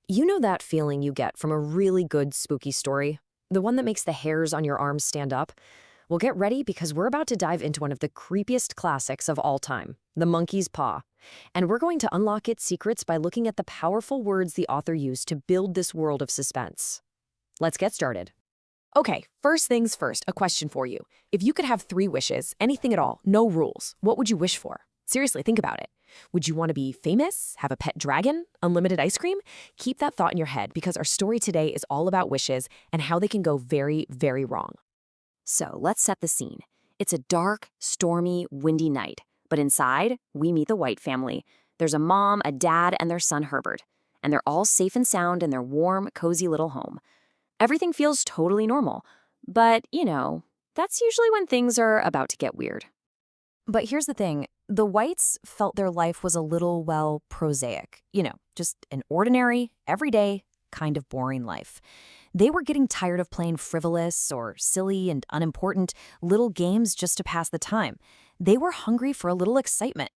You know that feeling you get from a really good spooky story? The one that makes the hairs on your arms stand up? Well, get ready because we're about to dive into one of the creepiest classics of all time, The Monkey's Paw. And we're going to unlock its secrets by looking at the powerful words the author used to build this world of suspense. Let's get started. Okay, first things first, a question for you. If you could have 3 wishes, anything at all, no rules, what would you wish for? Seriously, think about it. Would you want to be famous, have a pet dragon, unlimited ice cream? Keep that thought in your head because our story today is all about wishes and how they can go very, very wrong. So let's set the scene. It's a dark, stormy, windy night. But inside, we meet the White family. There's a mom, a dad, and their son Herbert. And they're all safe and sound in their warm, cozy little home. Everything feels totally normal. But, that's usually when things are about to get weird. But here's the thing. The Whites felt their life was a little, prosaic. Just an ordinary, everyday, kind of boring life. They were getting tired of playing frivolous or silly and unimportant little games just to pass the time. They were hungry for a little excitement.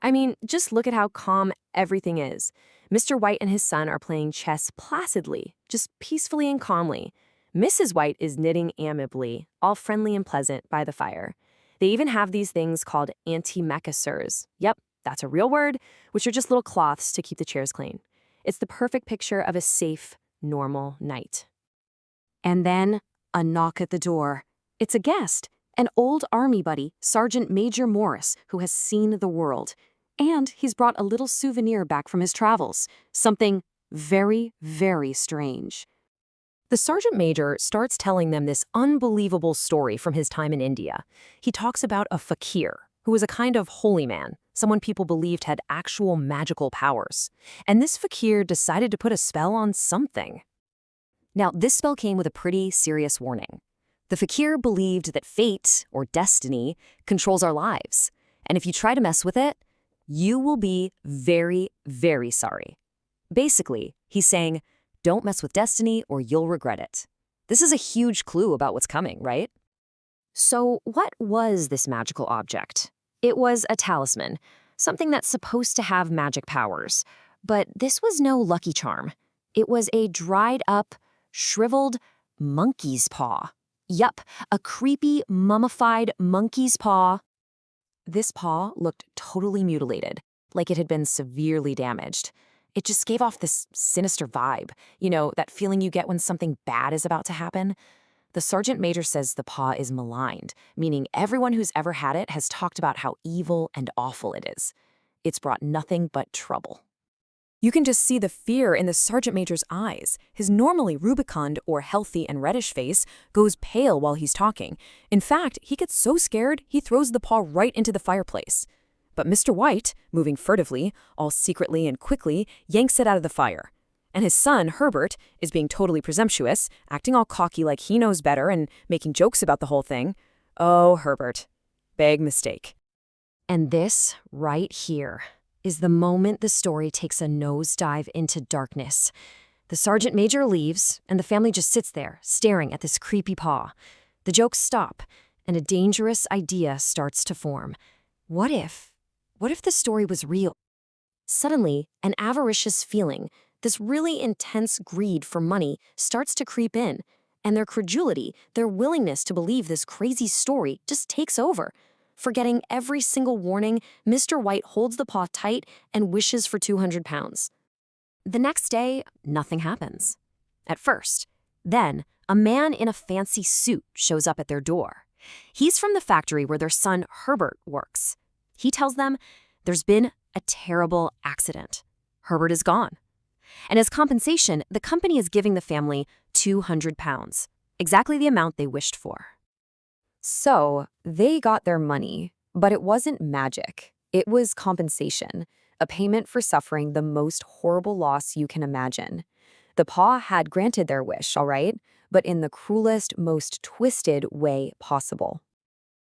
I mean, just look at how calm everything is. Mr. White and his son are playing chess placidly, just peacefully and calmly. Mrs. White is knitting amiably, all friendly and pleasant by the fire. They even have these things called Antimacassars. Yep, that's a real word, which are just little cloths to keep the chairs clean. It's the perfect picture of a safe, normal night. And then, a knock at the door. It's a guest, an old army buddy, Sergeant Major Morris, who has seen the world. And he's brought a little souvenir back from his travels, something very, very strange. The Sergeant Major starts telling them this unbelievable story from his time in India. He talks about a Fakir, who was a kind of holy man, someone people believed had actual magical powers. And this Fakir decided to put a spell on something. Now, this spell came with a pretty serious warning. The Fakir believed that fate, or destiny, controls our lives. And if you try to mess with it, you will be very, very sorry. Basically, he's saying, don't mess with destiny or you'll regret it. This is a huge clue about what's coming, right? So what was this magical object? It was a talisman, something that's supposed to have magic powers. But this was no lucky charm. It was a dried up, shriveled monkey's paw. Yup, a creepy, mummified monkey's paw. This paw looked totally mutilated, like it had been severely damaged. It just gave off this sinister vibe, that feeling you get when something bad is about to happen. The Sergeant Major says the paw is maligned, meaning everyone who's ever had it has talked about how evil and awful it is. It's brought nothing but trouble. You can just see the fear in the Sergeant Major's eyes. His normally rubicund or healthy and reddish face goes pale while he's talking. In fact, he gets so scared he throws the paw right into the fireplace. But Mr. White, moving furtively, all secretly and quickly, yanks it out of the fire. And his son, Herbert, is being totally presumptuous, acting all cocky like he knows better and making jokes about the whole thing. Oh, Herbert. Big mistake. And this, right here, is the moment the story takes a nosedive into darkness. The Sergeant Major leaves, and the family just sits there, staring at this creepy paw. The jokes stop, and a dangerous idea starts to form. What if the story was real? Suddenly, an avaricious feeling, this really intense greed for money, starts to creep in, and their credulity, their willingness to believe this crazy story, just takes over. Forgetting every single warning, Mr. White holds the paw tight and wishes for 200 pounds. The next day, nothing happens. At first. Then, a man in a fancy suit shows up at their door. He's from the factory where their son Herbert works. He tells them there's been a terrible accident. Herbert is gone. And as compensation, the company is giving the family 200 pounds, exactly the amount they wished for. So, they got their money, but it wasn't magic. It was compensation, a payment for suffering the most horrible loss you can imagine. The paw had granted their wish, all right, but in the cruelest, most twisted way possible.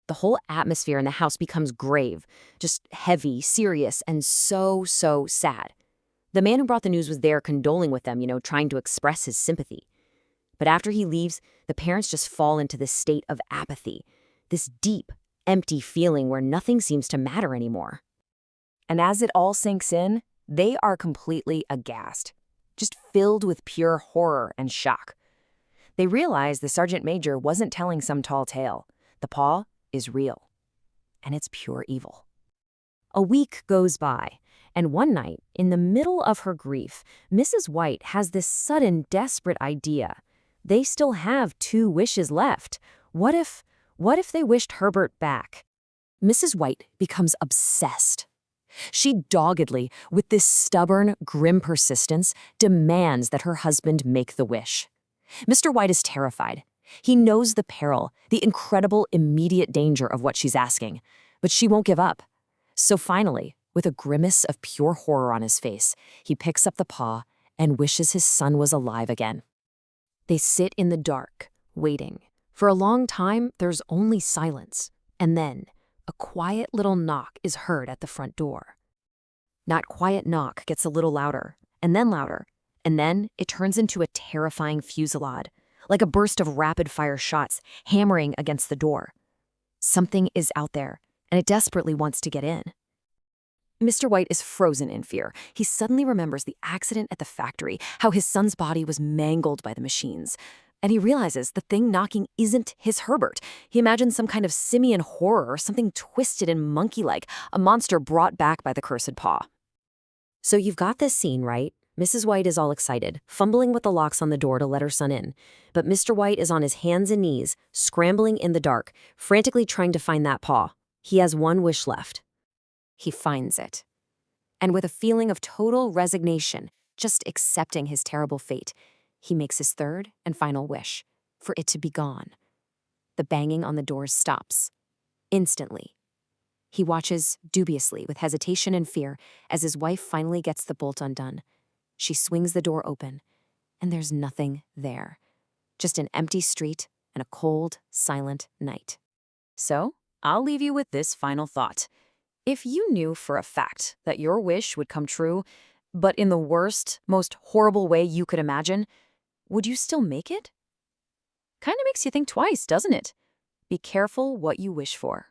The whole atmosphere in the house becomes grave, just heavy, serious, and so sad. The man who brought the news was there condoling with them, trying to express his sympathy. But after he leaves, the parents just fall into this state of apathy, this deep, empty feeling where nothing seems to matter anymore. And as it all sinks in, they are completely aghast. just filled with pure horror and shock. They realize the Sergeant Major wasn't telling some tall tale. The paw is real, and it's pure evil. A week goes by, and one night, in the middle of her grief, Mrs. White has this sudden, desperate idea. They still have 2 wishes left. What if they wished Herbert back? Mrs. White becomes obsessed. She doggedly, with this stubborn, grim persistence, demands that her husband make the wish. Mr. White is terrified. He knows the peril, the incredible immediate danger of what she's asking, but she won't give up. So finally, with a grimace of pure horror on his face, he picks up the paw and wishes his son was alive again. They sit in the dark, waiting. For a long time, there's only silence, and then a quiet little knock is heard at the front door. That quiet knock gets a little louder, and then it turns into a terrifying fusillade, like a burst of rapid-fire shots hammering against the door. Something is out there, and it desperately wants to get in. Mr. White is frozen in fear. He suddenly remembers the accident at the factory, how his son's body was mangled by the machines. And he realizes the thing knocking isn't his Herbert. He imagines some kind of simian horror, something twisted and monkey-like, a monster brought back by the cursed paw. So you've got this scene, right? Mrs. White is all excited, fumbling with the locks on the door to let her son in. But Mr. White is on his hands and knees, scrambling in the dark, frantically trying to find that paw. He has one wish left. He finds it. And with a feeling of total resignation, just accepting his terrible fate, he makes his third and final wish, for it to be gone. The banging on the doors stops. Instantly. He watches dubiously with hesitation and fear as his wife finally gets the bolt undone. She swings the door open, and there's nothing there. Just an empty street and a cold, silent night. So, I'll leave you with this final thought. If you knew for a fact that your wish would come true, but in the worst, most horrible way you could imagine, would you still make it? Kind of makes you think twice, doesn't it? Be careful what you wish for.